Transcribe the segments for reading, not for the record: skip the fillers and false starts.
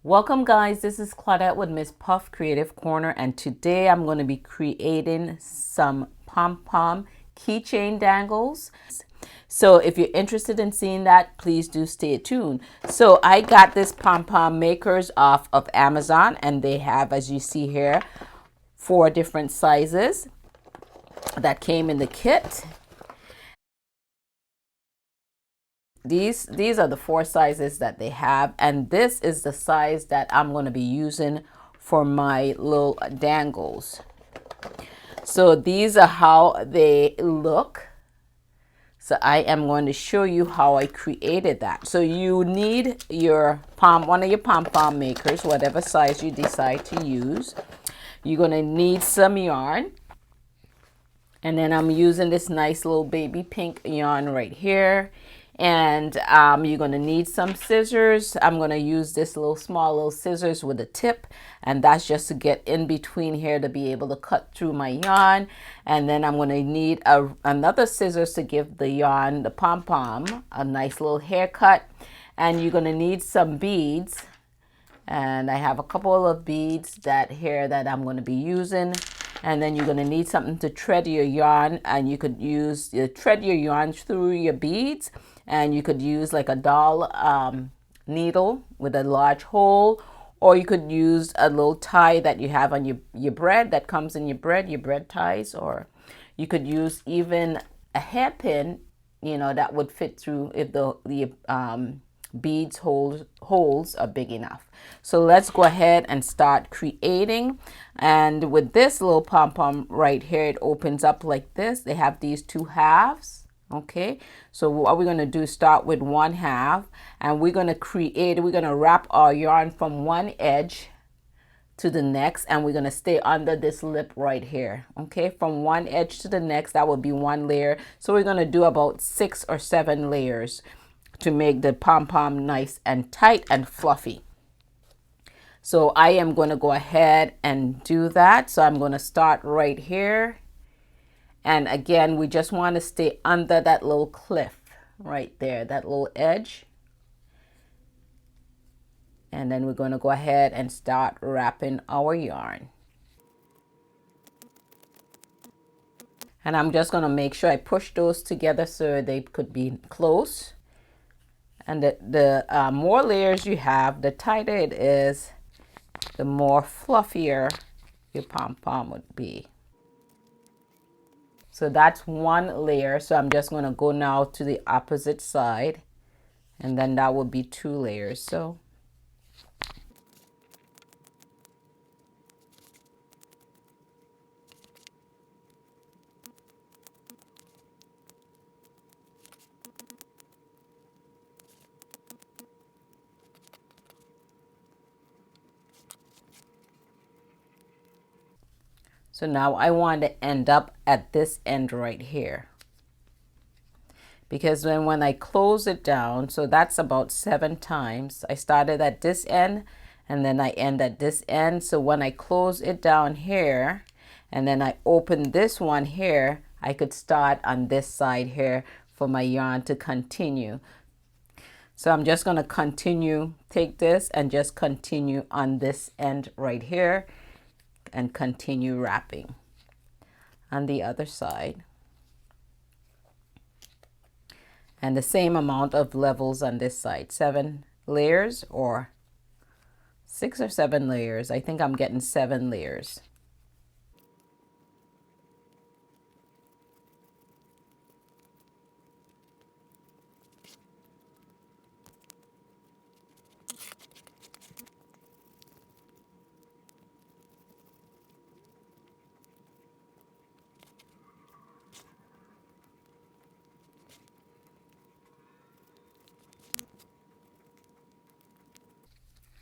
Welcome guys, this is Claudette with Miss Puff Creative Corner, and today I'm going to be creating some Pom Pom keychain dangles. So if you're interested in seeing that, please do stay tuned. So I got this Pom Pom makers off of Amazon, and they have, as you see here, 4 different sizes that came in the kit. These are the 4 sizes that they have, and this is the size that I'm going to be using for my little dangles. So these are how they look. So I am going to show you how I created that. So you need your one of your pom pom makers, whatever size you decide to use. You're going to need some yarn. And then I'm using this nice little baby pink yarn right here. And you're going to need some scissors. I'm going to use this small little scissors with a tip, and that's just to get in between here to be able to cut through my yarn. And then I'm going to need another scissors to give the yarn, the pom pom, a nice little haircut. And you're going to need some beads, and I have a couple of beads that I'm going to be using. And then you're going to need something to thread your yarn, and you could thread your yarn through your beads, and you could use like a doll needle with a large hole, or you could use a little tie that you have on your bread that comes in your bread ties, or you could use even a hairpin, that would fit through if the beads holes are big enough. So let's go ahead and start creating. And with this little pom pom right here, it opens up like this. They have these 2 halves. Okay, so what we're going to do is start with 1 half, and we're going to wrap our yarn from one edge to the next, and we're going to stay under this lip right here. Okay, from one edge to the next, that will be 1 layer. So we're going to do about 6 or 7 layers to make the pom pom nice and tight and fluffy. So I am going to go ahead and do that. So I'm going to start right here. And again, we just want to stay under that little cliff right there, that little edge. And then we're going to go ahead and start wrapping our yarn. And I'm just going to make sure I push those together so they could be close. And the more layers you have, the tighter it is, the more fluffier your pom pom would be. So that's 1 layer. So I'm just going to go now to the opposite side, and then that would be 2 layers. So now I want to end up at this end right here, because when I close it down, so that's about 7 times. I started at this end and then I end at this end. So when I close it down here and then I open this one here, I could start on this side here for my yarn to continue. So I'm just going to continue, take this and just continue on this end right here and continue wrapping on the other side. And the same amount of levels on this side, 7 layers or 6 or 7 layers. I think I'm getting 7 layers.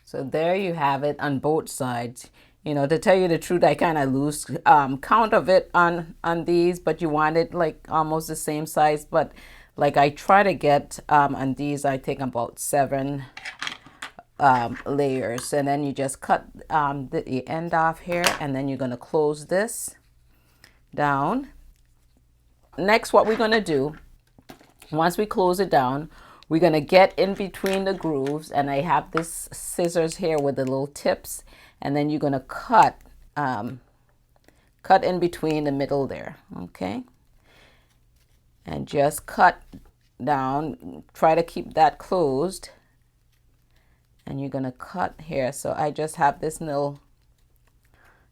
So there you have it on both sides. To tell you the truth, I kind of lose count of it on these, but you want it like almost the same size. But like I try to get on these, I take about 7 layers, and then you just cut the end off here, and then you're going to close this down. Next, what we're going to do, once we close it down, we're going to get in between the grooves, and I have this scissors here with the little tips, and then you're going to cut in between the middle there, okay? And just cut down, try to keep that closed, and you're going to cut here. So I just have this little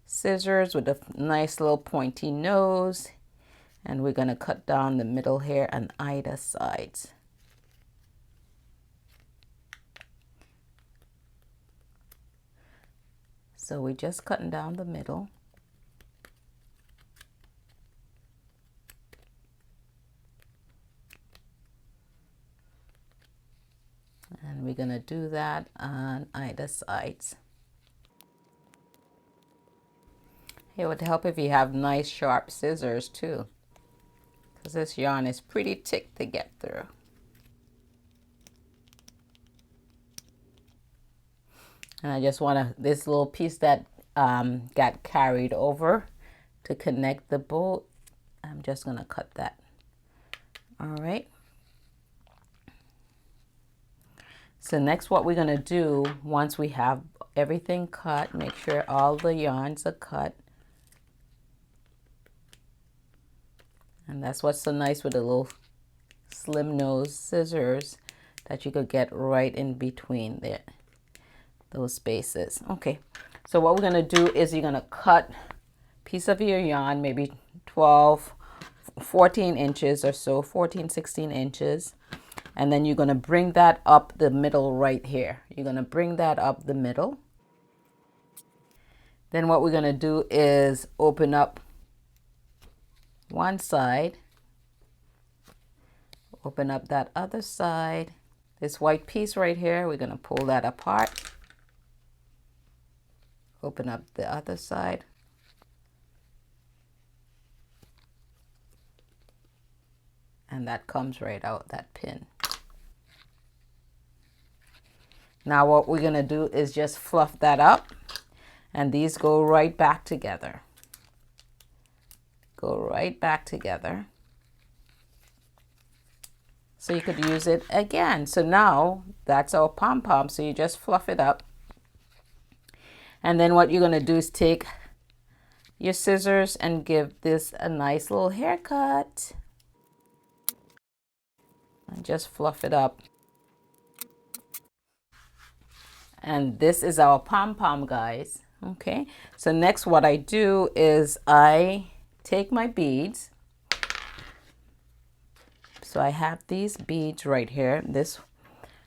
scissors with a nice little pointy nose, and we're going to cut down the middle here on either sides. So we're just cutting down the middle. And we're going to do that on either sides. It would help if you have nice sharp scissors too, because this yarn is pretty thick to get through. And I just want to, this little piece that got carried over to connect the bow, I'm just going to cut that. All right. So next, what we're going to do, once we have everything cut, make sure all the yarns are cut. And that's what's so nice with the little slim nose scissors, that you could get right in between there, those spaces. Okay, so what we're going to do is you're going to cut a piece of your yarn, maybe 12, 14 inches or so, 14, 16 inches. And then you're going to bring that up the middle right here. You're going to bring that up the middle. Then what we're going to do is open up one side, open up that other side. This white piece right here, we're going to pull that apart, open up the other side, and that comes right out, that pin. Now what we're going to do is just fluff that up, and these go right back together. Go right back together. So you could use it again. So now that's our pom-pom. So you just fluff it up. And then what you're going to do is take your scissors and give this a nice little haircut. And just fluff it up. And this is our pom-pom, guys. Okay. So next what I do is I take my beads. So I have these beads right here. This,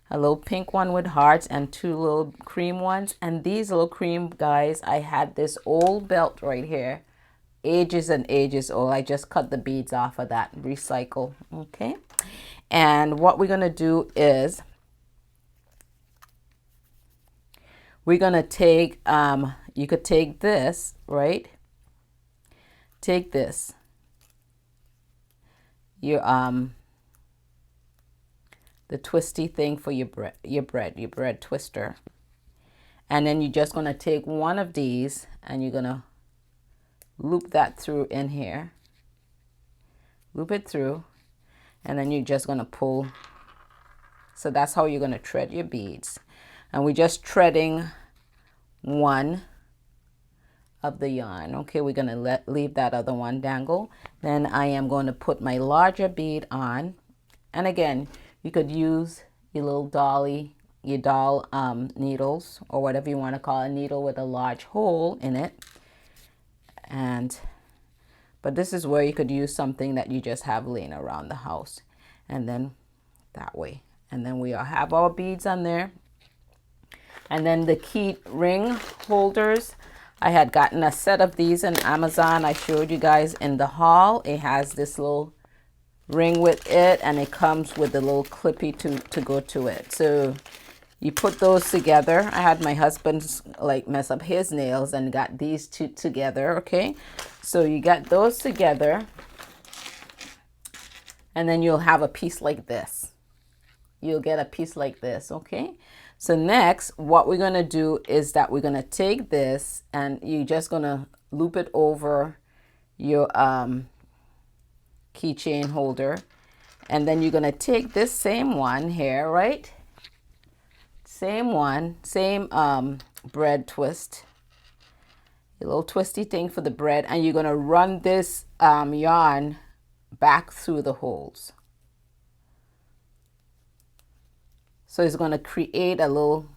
a little pink one with hearts and two little cream ones. And these little cream guys, I had this old belt right here, ages and ages old. I just cut the beads off of that, recycle. Okay. And what we're going to do is we're going to take, you could take this, right? Take this, your, the twisty thing for your bread twister. And then you're just going to take one of these and you're going to loop that through in here. Loop it through. And then you're just going to pull. So that's how you're going to thread your beads. And we're just threading one of the yarn. Okay, we're going to leave that other one dangle. Then I am going to put my larger bead on. And again, you could use your little dolly, your doll needles, or whatever you want to call a needle with a large hole in it. But this is where you could use something that you just have laying around the house. And then that way. And then we all have our beads on there. And then the key ring holders, I had gotten a set of these in Amazon. I showed you guys in the haul. It has this little ring with it, and it comes with a little clippy to go to it. So you put those together. I had my husband like mess up his nails and got these two together. Okay, so you got those together, and then you'll have a piece like this. You'll get a piece like this. Okay, so next what we're going to do is that we're going to take this and you're just going to loop it over your keychain holder, And then you're going to take this same one here, right? Same one, same bread twist. A little twisty thing for the bread. And you're going to run this yarn back through the holes. So it's going to create a little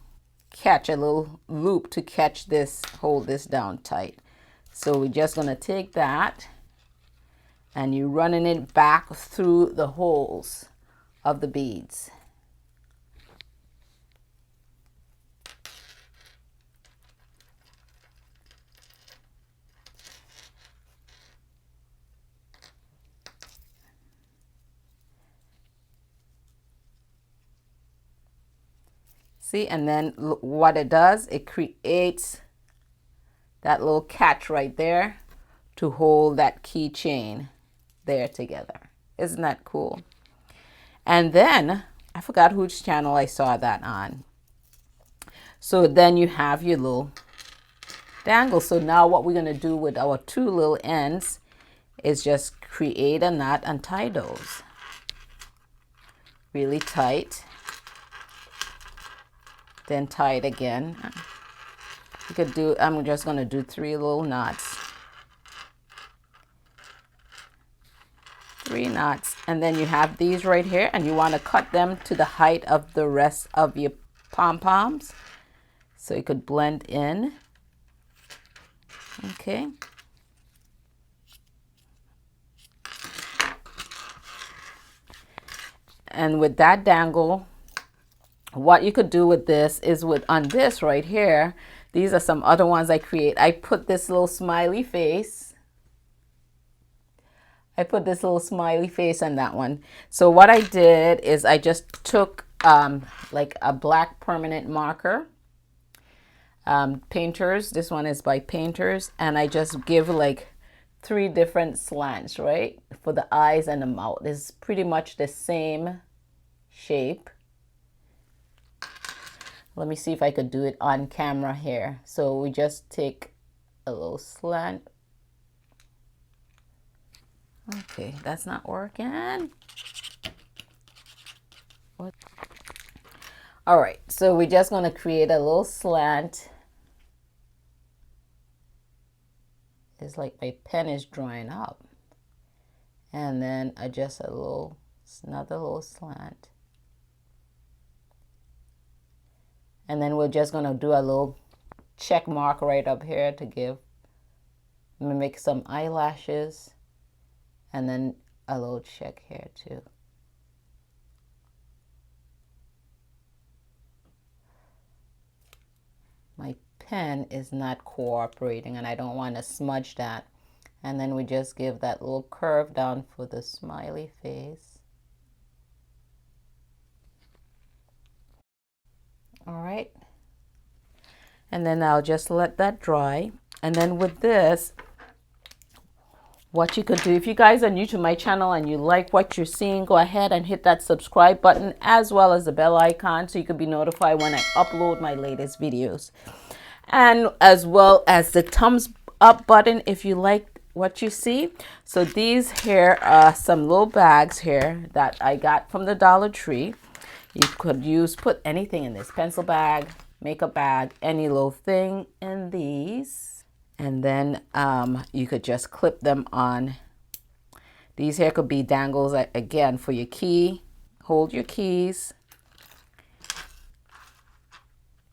catch, a little loop to catch this, hold this down tight. So we're just going to take that and you're running it back through the holes of the beads. See, and then what it does, it creates that little catch right there to hold that keychain there together. Isn't that cool? And then I forgot which channel I saw that on. So then you have your little dangle. So now what we're going to do with our two little ends is just create a knot and tie those really tight. Then tie it again. You could do, I'm just going to do 3 little knots. 3 knots. And then you have these right here and you want to cut them to the height of the rest of your pom-poms. So you could blend in. Okay. And with that dangle, what you could do with this is on this right here, these are some other ones I create. I put this little smiley face. I put this little smiley face on that one. So what I did is I just took like a black permanent marker. Painters, this one is by Painters, and I just give like 3 different slants, right? For the eyes and the mouth. It's pretty much the same shape. Let me see if I could do it on camera here. So we just take a little slant. Okay, that's not working. What? All right, so we're just going to create a little slant. It's like my pen is drying up. And then adjust another little slant. And then we're just going to do a little check mark right up here to mimic some eyelashes. And then a little check here too. My pen is not cooperating and I don't want to smudge that. And then we just give that little curve down for the smiley face. All right. And then I'll just let that dry. And then with this, what you could do, if you guys are new to my channel and you like what you're seeing, go ahead and hit that subscribe button as well as the bell icon so you can be notified when I upload my latest videos. And as well as the thumbs up button if you like what you see. So these here are some little bags here that I got from the Dollar Tree. You could put anything in this, pencil bag, makeup bag, any little thing in these. And then you could just clip them on. These here could be dangles, again, for your key. Hold your keys.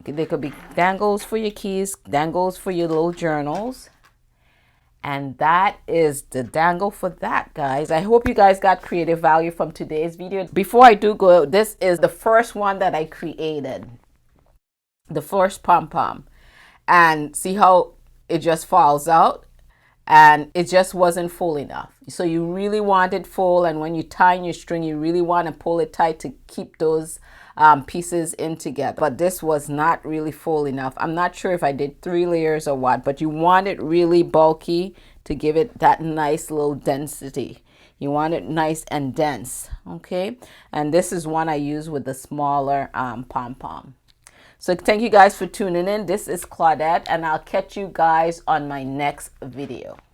They could be dangles for your keys, dangles for your little journals. And that is the dangle for that, guys. I hope you guys got creative value from today's video. Before I do go, this is the first one that I created. The first pom-pom. And see how it just falls out? And it just wasn't full enough. So you really want it full. And when you tie your string, you really want to pull it tight to keep those pieces in together. But this was not really full enough. I'm not sure if I did 3 layers or what, but you want it really bulky to give it that nice little density. You want it nice and dense, okay? And this is one I use with the smaller pom-pom. So thank you guys for tuning in. This is Claudette, and I'll catch you guys on my next video.